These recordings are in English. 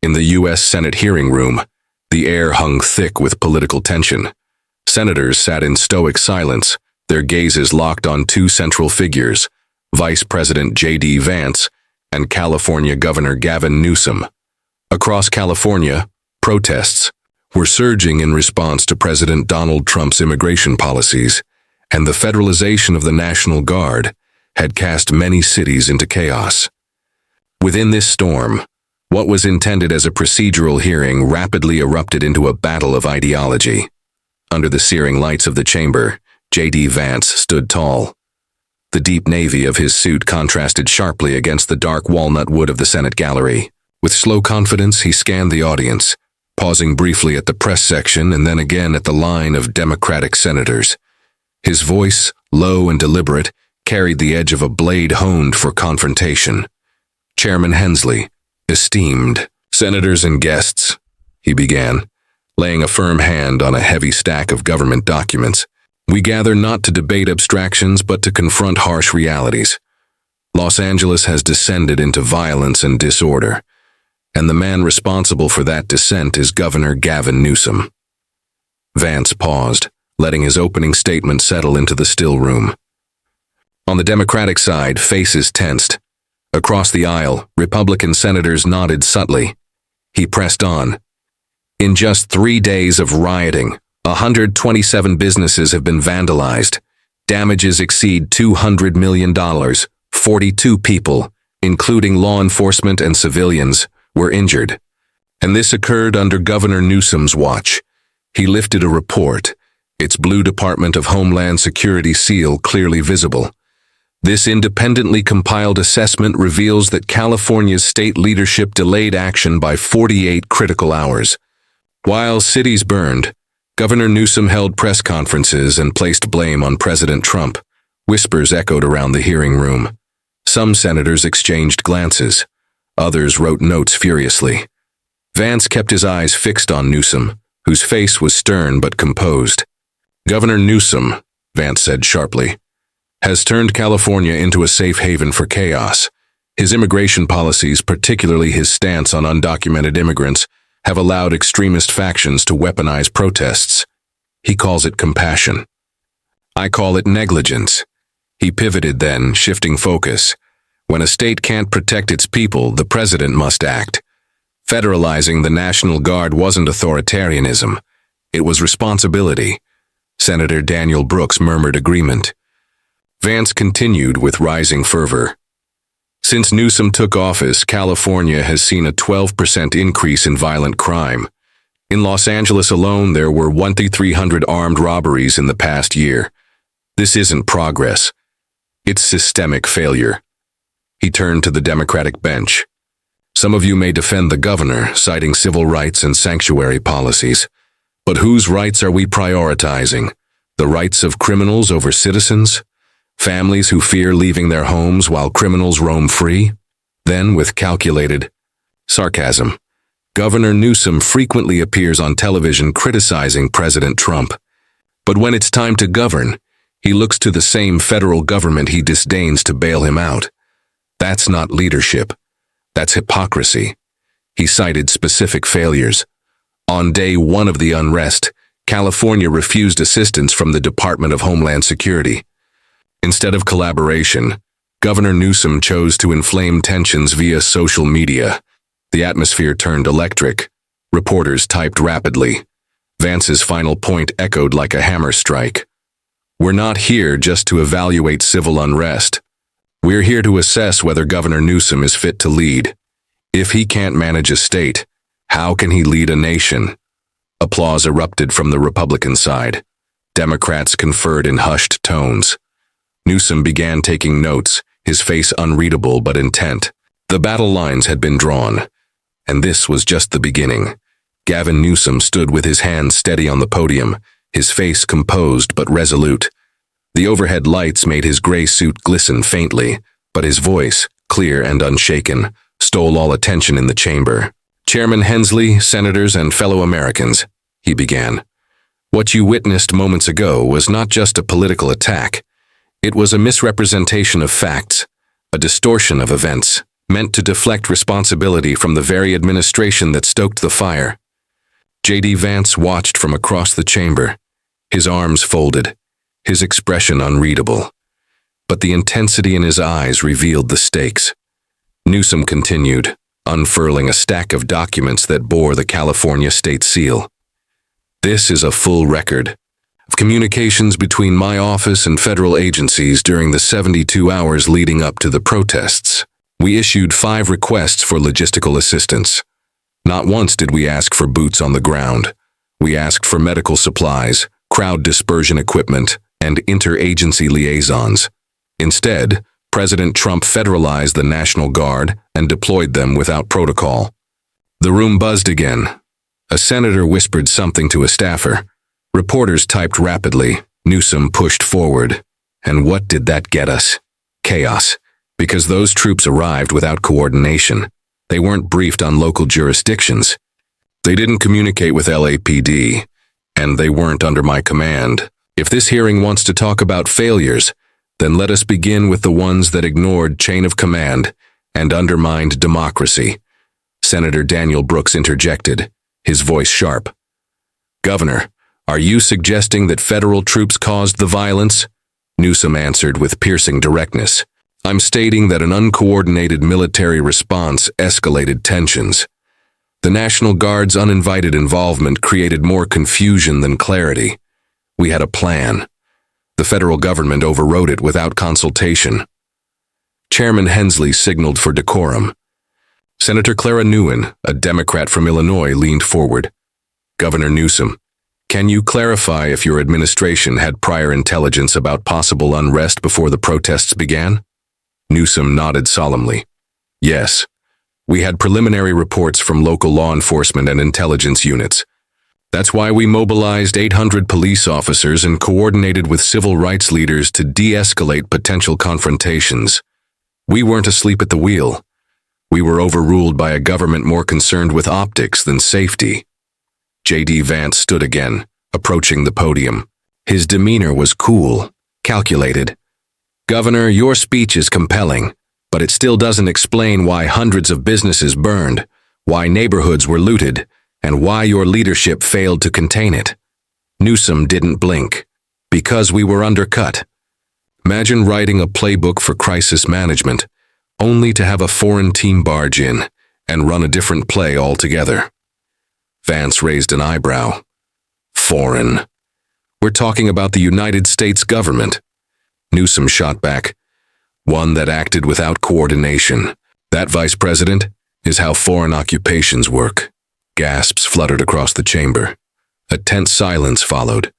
In the U.S. Senate hearing room, the air hung thick with political tension. Senators sat in stoic silence, their gazes locked on two central figures, Vice President J.D. Vance and California Governor Gavin Newsom. Across California, protests were surging in response to President Donald Trump's immigration policies, and the federalization of the National Guard had cast many cities into chaos. Within this storm, what was intended as a procedural hearing rapidly erupted into a battle of ideology. Under the searing lights of the chamber, J.D. Vance stood tall. The deep navy of his suit contrasted sharply against the dark walnut wood of the Senate gallery. With slow confidence, he scanned the audience, pausing briefly at the press section and then again at the line of Democratic senators. His voice, low and deliberate, carried the edge of a blade honed for confrontation. "Chairman Hensley, esteemed senators and guests," he began, laying a firm hand on a heavy stack of government documents. "We gather not to debate abstractions but to confront harsh realities. Los Angeles has descended into violence and disorder, and the man responsible for that descent is Governor Gavin Newsom." Vance paused, letting his opening statement settle into the still room. On the Democratic side, faces tensed. Across the aisle, Republican senators nodded subtly. He pressed on. "In just 3 days of rioting, 127 businesses have been vandalized. Damages exceed $200 million. 42 people, including law enforcement and civilians, were injured. And this occurred under Governor Newsom's watch." He lifted a report, its blue Department of Homeland Security seal clearly visible. "This independently compiled assessment reveals that California's state leadership delayed action by 48 critical hours. While cities burned, Governor Newsom held press conferences and placed blame on President Trump. Whispers echoed around the hearing room. Some senators exchanged glances. Others wrote notes furiously. Vance kept his eyes fixed on Newsom, whose face was stern but composed. "Governor Newsom," Vance said sharply, "has turned California into a safe haven for chaos. His immigration policies, particularly his stance on undocumented immigrants, have allowed extremist factions to weaponize protests. He calls it compassion. I call it negligence." He pivoted then, shifting focus. "When a state can't protect its people, the president must act. Federalizing the National Guard wasn't authoritarianism. It was responsibility." Senator Daniel Brooks murmured agreement. Vance continued with rising fervor. "Since Newsom took office, California has seen a 12% increase in violent crime. In Los Angeles alone, there were 1,300 armed robberies in the past year. This isn't progress. It's systemic failure." He turned to the Democratic bench. "Some of you may defend the governor, citing civil rights and sanctuary policies. But whose rights are we prioritizing? The rights of criminals over citizens? Families who fear leaving their homes while criminals roam free?" Then, with calculated sarcasm, "Governor Newsom frequently appears on television criticizing President Trump. But when it's time to govern, he looks to the same federal government he disdains to bail him out. That's not leadership. That's hypocrisy." He cited specific failures. On day 1 of the unrest, California refused assistance from the Department of Homeland Security. Instead of collaboration, Governor Newsom chose to inflame tensions via social media. The atmosphere turned electric. Reporters typed rapidly. Vance's final point echoed like a hammer strike. "We're not here just to evaluate civil unrest. We're here to assess whether Governor Newsom is fit to lead. If he can't manage a state, how can he lead a nation?" Applause erupted from the Republican side. Democrats conferred in hushed tones. Newsom began taking notes, his face unreadable but intent. The battle lines had been drawn, and this was just the beginning. Gavin Newsom stood with his hands steady on the podium, his face composed but resolute. The overhead lights made his gray suit glisten faintly, but his voice, clear and unshaken, stole all attention in the chamber. "Chairman Hensley, senators, and fellow Americans," he began. "What you witnessed moments ago was not just a political attack. It was a misrepresentation of facts, a distortion of events, meant to deflect responsibility from the very administration that stoked the fire. J.D. Vance watched from across the chamber, his arms folded, his expression unreadable. But the intensity in his eyes revealed the stakes. Newsom continued, unfurling a stack of documents that bore the California state seal. This is a full record of communications between my office and federal agencies during the 72 hours leading up to the protests. We issued 5 requests for logistical assistance. Not once did we ask for boots on the ground. We asked for medical supplies, crowd dispersion equipment, and interagency liaisons. Instead, President Trump federalized the National Guard and deployed them without protocol. The room buzzed again. A senator whispered something to a staffer. Reporters typed rapidly. Newsom pushed forward. And what did that get us? Chaos. Because those troops arrived without coordination. They weren't briefed on local jurisdictions. They didn't communicate with LAPD. And they weren't under my command. If this hearing wants to talk about failures, then let us begin with the ones that ignored chain of command and undermined democracy. Senator Daniel Brooks interjected, his voice sharp. Governor, are you suggesting that federal troops caused the violence? Newsom answered with piercing directness. I'm stating that an uncoordinated military response escalated tensions. The National Guard's uninvited involvement created more confusion than clarity. We had a plan. The federal government overrode it without consultation. Chairman Hensley signaled for decorum. Senator Clara Nguyen, a Democrat from Illinois, leaned forward. Governor Newsom, can you clarify if your administration had prior intelligence about possible unrest before the protests began? Newsom nodded solemnly. Yes. We had preliminary reports from local law enforcement and intelligence units. That's why we mobilized 800 police officers and coordinated with civil rights leaders to de-escalate potential confrontations. We weren't asleep at the wheel. We were overruled by a government more concerned with optics than safety. J.D. Vance stood again, approaching the podium. His demeanor was cool, calculated. Governor, your speech is compelling, but it still doesn't explain why hundreds of businesses burned, why neighborhoods were looted, and why your leadership failed to contain it. Newsom didn't blink. Because we were undercut. Imagine writing a playbook for crisis management, only to have a foreign team barge in and run a different play altogether. Vance raised an eyebrow. Foreign. We're talking about the United States government. Newsom shot back. One that acted without coordination. That, Vice President, is how foreign occupations work. Gasps fluttered across the chamber. A tense silence followed.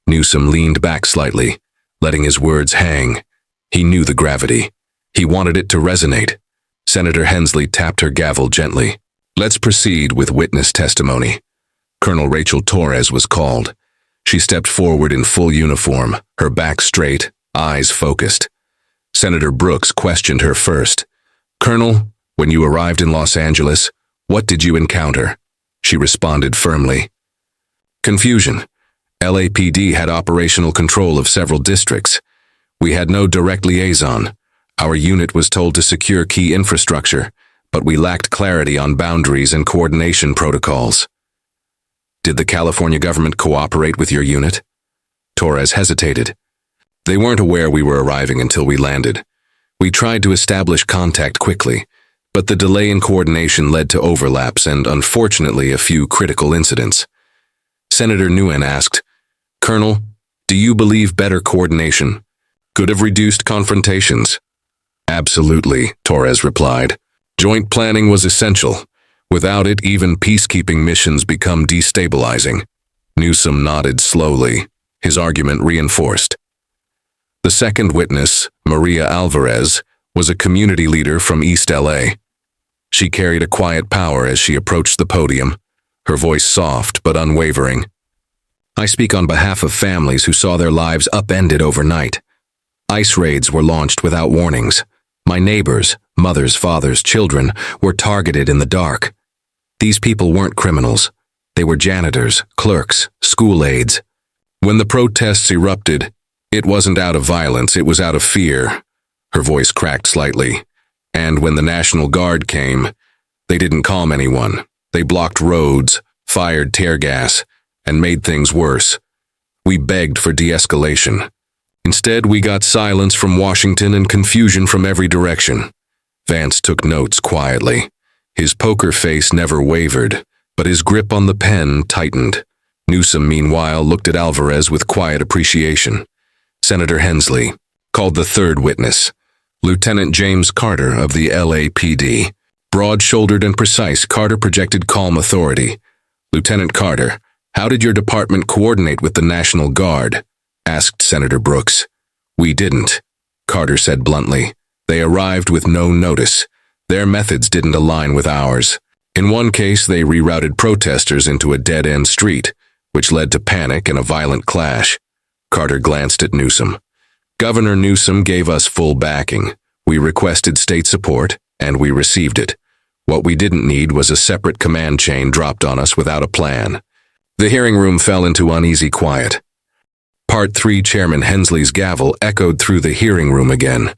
Newsom leaned back slightly, letting his words hang. He knew the gravity. He wanted it to resonate. Senator Hensley tapped her gavel gently. Let's proceed with witness testimony. Colonel Rachel Torres was called. She stepped forward in full uniform, her back straight, eyes focused. Senator Brooks questioned her first. Colonel, when you arrived in Los Angeles, what did you encounter? She responded firmly. Confusion. LAPD had operational control of several districts. We had no direct liaison. Our unit was told to secure key infrastructure, but we lacked clarity on boundaries and coordination protocols. Did the California government cooperate with your unit? Torres hesitated. They weren't aware we were arriving until we landed. We tried to establish contact quickly, but the delay in coordination led to overlaps and, unfortunately, a few critical incidents. Senator Nguyen asked, Colonel, do you believe better coordination could have reduced confrontations? Absolutely, Torres replied. Joint planning was essential. Without it, even peacekeeping missions become destabilizing. Newsom nodded slowly, his argument reinforced. The second witness, Maria Alvarez, was a community leader from East LA. She carried a quiet power as she approached the podium, her voice soft but unwavering. I speak on behalf of families who saw their lives upended overnight. ICE raids were launched without warnings. My neighbors, mothers, fathers, children, were targeted in the dark. These people weren't criminals. They were janitors, clerks, school aides. When the protests erupted, it wasn't out of violence, it was out of fear. Her voice cracked slightly. And when the National Guard came, they didn't calm anyone. They blocked roads, fired tear gas, and made things worse. We begged for de-escalation. Instead, we got silence from Washington and confusion from every direction. Vance took notes quietly. His poker face never wavered, but his grip on the pen tightened. Newsom, meanwhile, looked at Alvarez with quiet appreciation. Senator Hensley called the third witness, Lieutenant James Carter of the LAPD. Broad-shouldered and precise, Carter projected calm authority. "Lieutenant Carter, how did your department coordinate with the National Guard?" asked Senator Brooks. "We didn't," Carter said bluntly. "They arrived with no notice. Their methods didn't align with ours. In one case, they rerouted protesters into a dead-end street, which led to panic and a violent clash." Carter glanced at Newsom. "Governor Newsom gave us full backing. We requested state support, and we received it. What we didn't need was a separate command chain dropped on us without a plan." The hearing room fell into uneasy quiet. Part 3 Chairman Hensley's gavel echoed through the hearing room again,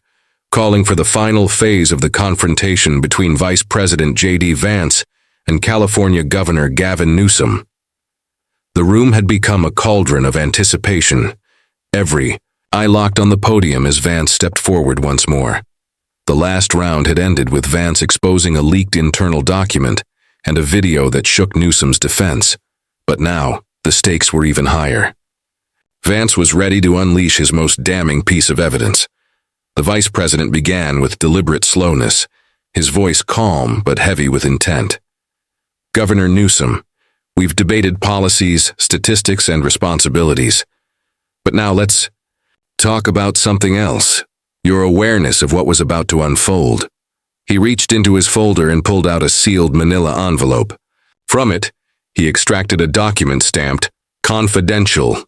calling for the final phase of the confrontation between Vice President J.D. Vance and California Governor Gavin Newsom. The room had become a cauldron of anticipation. Every eye locked on the podium as Vance stepped forward once more. The last round had ended with Vance exposing a leaked internal document and a video that shook Newsom's defense. But now, the stakes were even higher. Vance was ready to unleash his most damning piece of evidence. The vice president began with deliberate slowness, his voice calm but heavy with intent. "Governor Newsom, we've debated policies, statistics, and responsibilities. But now let's talk about something else. Your awareness of what was about to unfold." He reached into his folder and pulled out a sealed manila envelope. From it, he extracted a document stamped, "Confidential."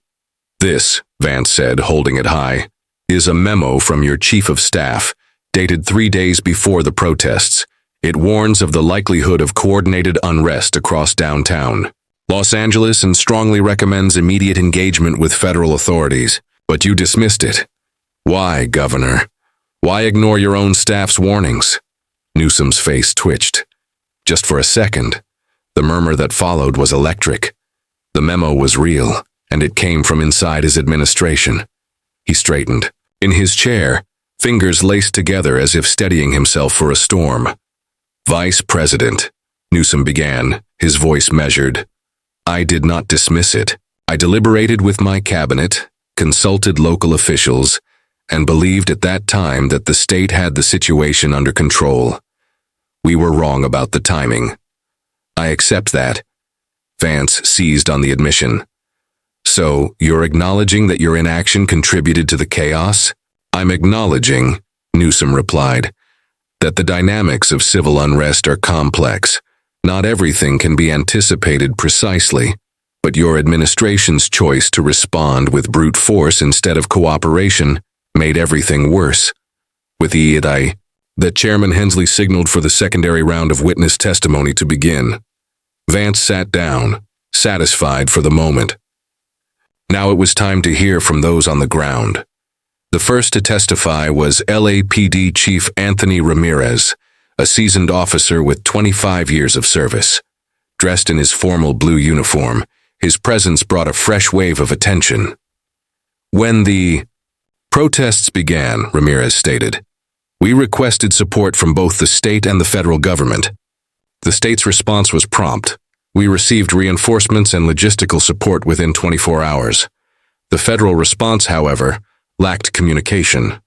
"This," Vance said, holding it high, "is a memo from your chief of staff, dated 3 days before the protests. It warns of the likelihood of coordinated unrest across downtown Los Angeles and strongly recommends immediate engagement with federal authorities. But you dismissed it. Why, Governor? Why ignore your own staff's warnings?" Newsom's face twitched. Just for a second, the murmur that followed was electric. The memo was real, and it came from inside his administration. He straightened. In his chair, fingers laced together as if steadying himself for a storm. "Vice President," Newsom began, his voice measured. "I did not dismiss it. I deliberated with my cabinet, consulted local officials, and believed at that time that the state had the situation under control. We were wrong about the timing. I accept that." Vance seized on the admission. "So, you're acknowledging that your inaction contributed to the chaos?" "I'm acknowledging," Newsom replied, "that the dynamics of civil unrest are complex. Not everything can be anticipated precisely, but your administration's choice to respond with brute force instead of cooperation made everything worse." With that Chairman Hensley signaled for the secondary round of witness testimony to begin. Vance sat down, satisfied for the moment. Now it was time to hear from those on the ground. The first to testify was LAPD Chief Anthony Ramirez, a seasoned officer with 25 years of service. Dressed in his formal blue uniform, his presence brought a fresh wave of attention. "When the protests began," Ramirez stated, "we requested support from both the state and the federal government. The state's response was prompt. We received reinforcements and logistical support within 24 hours. The federal response, however, lacked communication.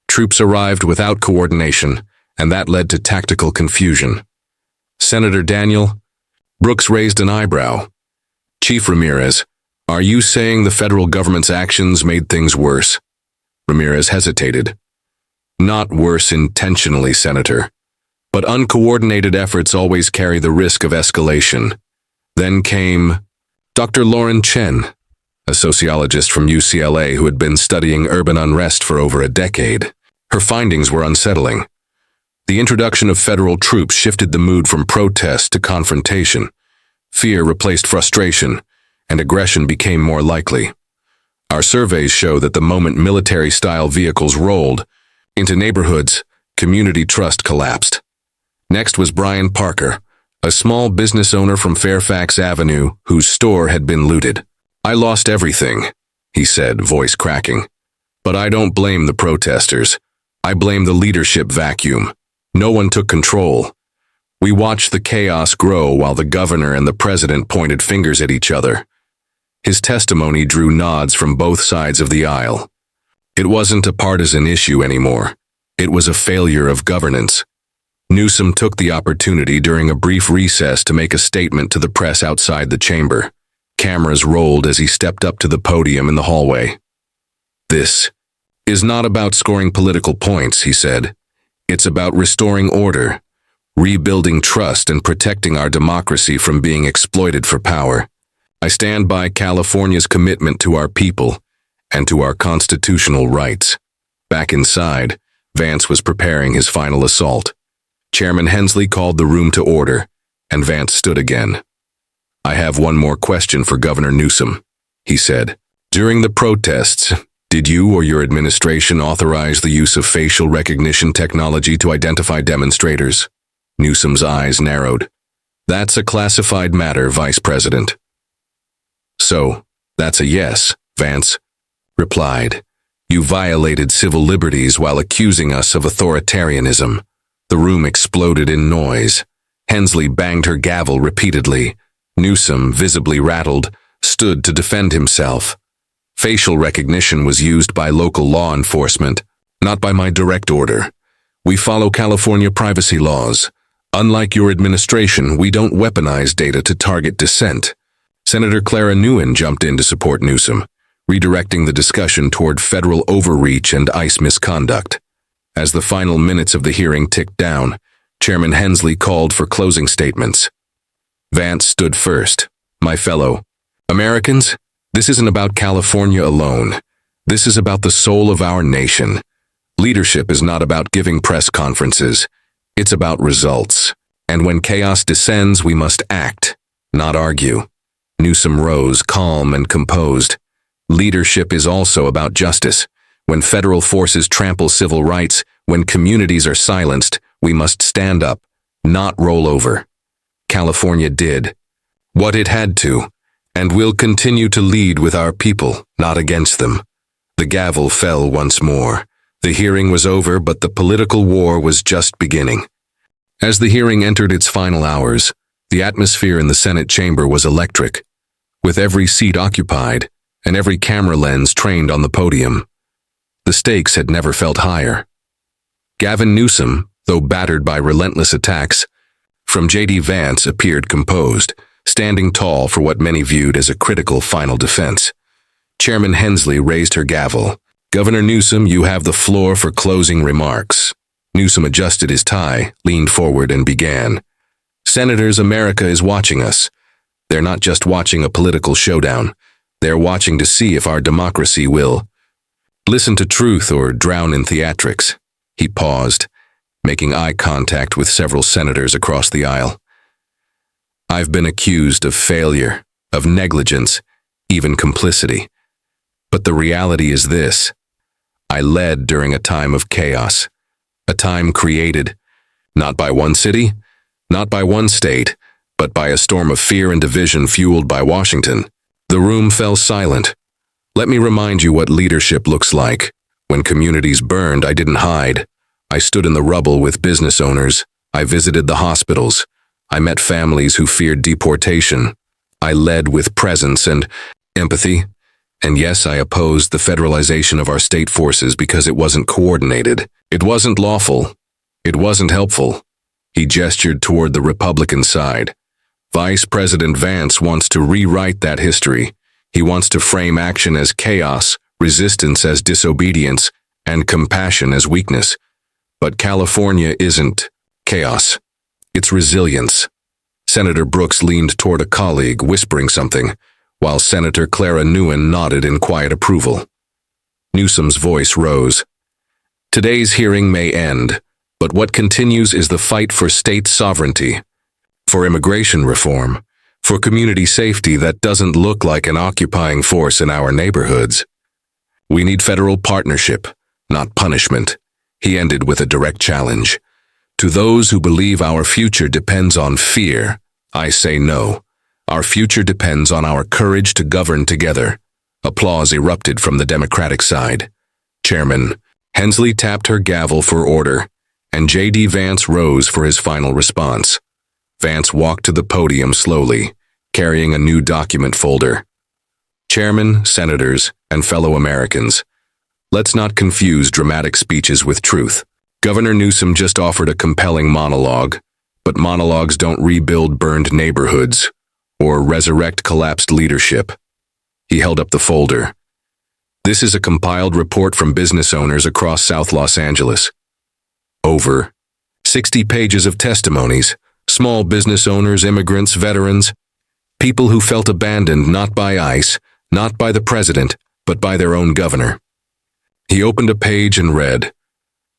Troops arrived without coordination, and that led to tactical confusion." Senator Daniel Brooks raised an eyebrow. "Chief Ramirez, are you saying the federal government's actions made things worse?" Ramirez hesitated. "Not worse intentionally, Senator, but uncoordinated efforts always carry the risk of escalation." Then came Dr. Lauren Chen, a sociologist from UCLA who had been studying urban unrest for over a decade. Her findings were unsettling. The introduction of federal troops shifted the mood from protest to confrontation. Fear replaced frustration, and aggression became more likely. "Our surveys show that the moment military-style vehicles rolled into neighborhoods, Community trust collapsed. Next was Brian Parker, a small business owner from Fairfax Avenue whose store had been looted. "I lost everything," he said, voice cracking. "But I don't blame the protesters. I blame the leadership vacuum. No one took control. We watched the chaos grow while the governor and the president pointed fingers at each other." His testimony drew nods from both sides of the aisle. It wasn't a partisan issue anymore. It was a failure of governance. Newsom took the opportunity during a brief recess to make a statement to the press outside the chamber. Cameras rolled as he stepped up to the podium in the hallway. "This is not about scoring political points," he said. "It's about restoring order, rebuilding trust, and protecting our democracy from being exploited for power. I stand by California's commitment to our people and to our constitutional rights." Back inside, Vance was preparing his final assault. Chairman Hensley called the room to order, and Vance stood again. "I have one more question for Governor Newsom," he said. "During the protests, did you or your administration authorize the use of facial recognition technology to identify demonstrators?" Newsom's eyes narrowed. "That's a classified matter, Vice President." "So, that's a yes," Vance replied. "You violated civil liberties while accusing us of authoritarianism." The room exploded in noise. Hensley banged her gavel repeatedly. Newsom, visibly rattled, stood to defend himself. "Facial recognition was used by local law enforcement, not by my direct order. We follow California privacy laws. Unlike your administration, we don't weaponize data to target dissent." Senator Clara Nguyen jumped in to support Newsom, redirecting the discussion toward federal overreach and ICE misconduct. As the final minutes of the hearing ticked down, Chairman Hensley called for closing statements. Vance stood first. "My fellow Americans, this isn't about California alone. This is about the soul of our nation. Leadership is not about giving press conferences. It's about results. And when chaos descends, we must act, not argue." Newsom rose, calm and composed. "Leadership is also about justice. When federal forces trample civil rights, when communities are silenced, we must stand up, not roll over. California did what it had to, and will continue to lead with our people, not against them." The gavel fell once more. The hearing was over, but the political war was just beginning. As the hearing entered its final hours, the atmosphere in the Senate chamber was electric, with every seat occupied and every camera lens trained on the podium. The stakes had never felt higher. Gavin Newsom, though battered by relentless attacks from J.D. Vance, appeared composed, standing tall for what many viewed as a critical final defense. Chairman Hensley raised her gavel. "Governor Newsom, you have the floor for closing remarks." Newsom adjusted his tie, leaned forward, and began. "Senators, America is watching us. They're not just watching a political showdown. They're watching to see if our democracy will listen to truth or drown in theatrics." He paused, making eye contact with several senators across the aisle. "I've been accused of failure, of negligence, even complicity. But the reality is this: I led during a time of chaos, a time created not by one city, not by one state, but by a storm of fear and division fueled by Washington." The room fell silent. "Let me remind you what leadership looks like. When communities burned, I didn't hide. I stood in the rubble with business owners. I visited the hospitals. I met families who feared deportation. I led with presence and empathy. And yes, I opposed the federalization of our state forces because it wasn't coordinated. It wasn't lawful. It wasn't helpful." He gestured toward the Republican side. "Vice President Vance wants to rewrite that history. He wants to frame action as chaos, resistance as disobedience, and compassion as weakness. But California isn't chaos. It's resilience." Senator Brooks leaned toward a colleague, whispering something, while Senator Clara Nguyen nodded in quiet approval. Newsom's voice rose. "Today's hearing may end, but what continues is the fight for state sovereignty, for immigration reform, for community safety that doesn't look like an occupying force in our neighborhoods. We need federal partnership, not punishment." He ended with a direct challenge. To those who believe our future depends on fear, I say no. Our future depends on our courage to govern together. Applause erupted from the Democratic side. Chairman Hensley tapped her gavel for order, and J.D. Vance rose for his final response. Vance walked to the podium slowly, carrying a new document folder. Chairman, senators, and fellow Americans, let's not confuse dramatic speeches with truth. Governor Newsom just offered a compelling monologue, but monologues don't rebuild burned neighborhoods or resurrect collapsed leadership. He held up the folder. This is a compiled report from business owners across South Los Angeles. Over 60 pages of testimonies, small business owners, immigrants, veterans, people who felt abandoned not by ICE, not by the president, but by their own governor. He opened a page and read,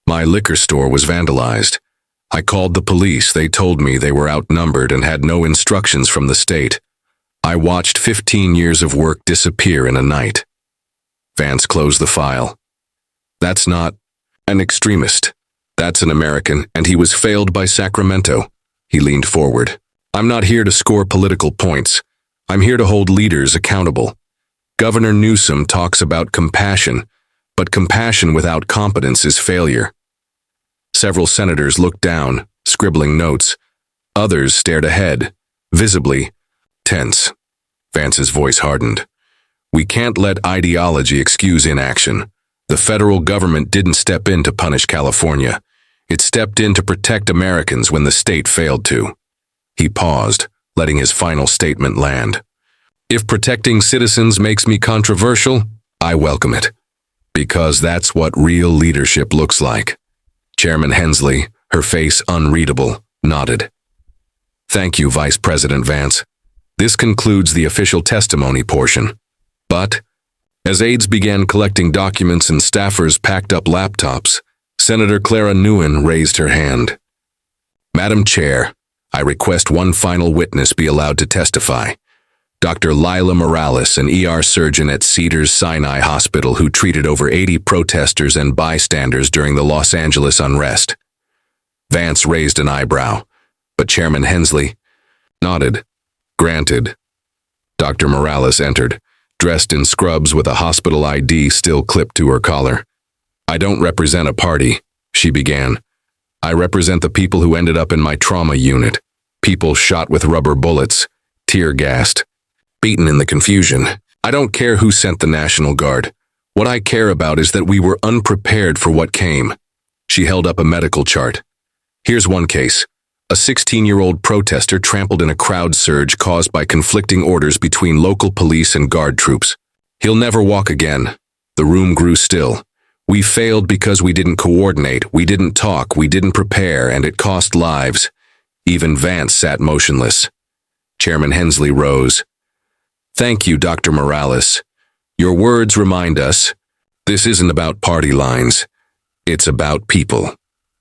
"My liquor store was vandalized. I called the police. They told me they were outnumbered and had no instructions from the state. I watched 15 years of work disappear in a night." Vance closed the file. That's not an extremist. That's an American, and he was failed by Sacramento. He leaned forward. I'm not here to score political points. I'm here to hold leaders accountable. Governor Newsom talks about compassion, but compassion without competence is failure. Several senators looked down, scribbling notes. Others stared ahead, visibly tense. Vance's voice hardened. We can't let ideology excuse inaction. The federal government didn't step in to punish California. It stepped in to protect Americans when the state failed to. He paused, letting his final statement land. If protecting citizens makes me controversial, I welcome it. Because that's what real leadership looks like. Chairman Hensley, her face unreadable, nodded. Thank you, Vice President Vance. This concludes the official testimony portion. But, as aides began collecting documents and staffers packed up laptops, Senator Clara Nguyen raised her hand. Madam Chair, I request one final witness be allowed to testify. Dr. Lila Morales, an ER surgeon at Cedars-Sinai Hospital who treated over 80 protesters and bystanders during the Los Angeles unrest. Vance raised an eyebrow, but Chairman Hensley nodded. Granted. Dr. Morales entered, dressed in scrubs with a hospital ID still clipped to her collar. I don't represent a party, she began. I represent the people who ended up in my trauma unit. People shot with rubber bullets, tear-gassed, beaten in the confusion. I don't care who sent the National Guard. What I care about is that we were unprepared for what came. She held up a medical chart. Here's one case. A 16-year-old protester trampled in a crowd surge caused by conflicting orders between local police and guard troops. He'll never walk again. The room grew still. We failed because we didn't coordinate, we didn't talk, we didn't prepare, and it cost lives. Even Vance sat motionless. Chairman Hensley rose. Thank you, Dr. Morales. Your words remind us, this isn't about party lines. It's about people.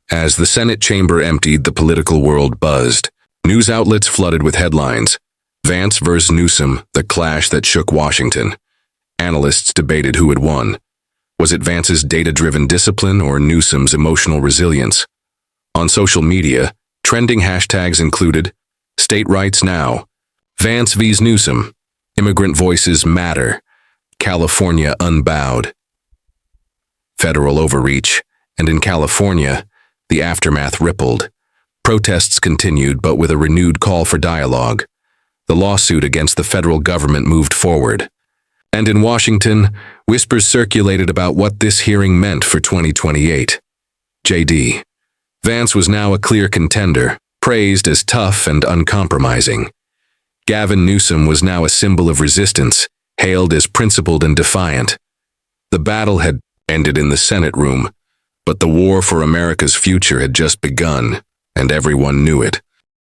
As the Senate chamber emptied, the political world buzzed. News outlets flooded with headlines. Vance versus Newsom, the clash that shook Washington. Analysts debated who had won. Was it Vance's data-driven discipline or Newsom's emotional resilience? On social media, trending hashtags included State Rights Now, Vance vs. Newsom, Immigrant Voices Matter, California Unbowed. Federal overreach, and in California, the aftermath rippled. Protests continued, but with a renewed call for dialogue. The lawsuit against the federal government moved forward. And in Washington, whispers circulated about what this hearing meant for 2028. J.D. Vance was now a clear contender, praised as tough and uncompromising. Gavin Newsom was now a symbol of resistance, hailed as principled and defiant. The battle had ended in the Senate room, but the war for America's future had just begun, and everyone knew it.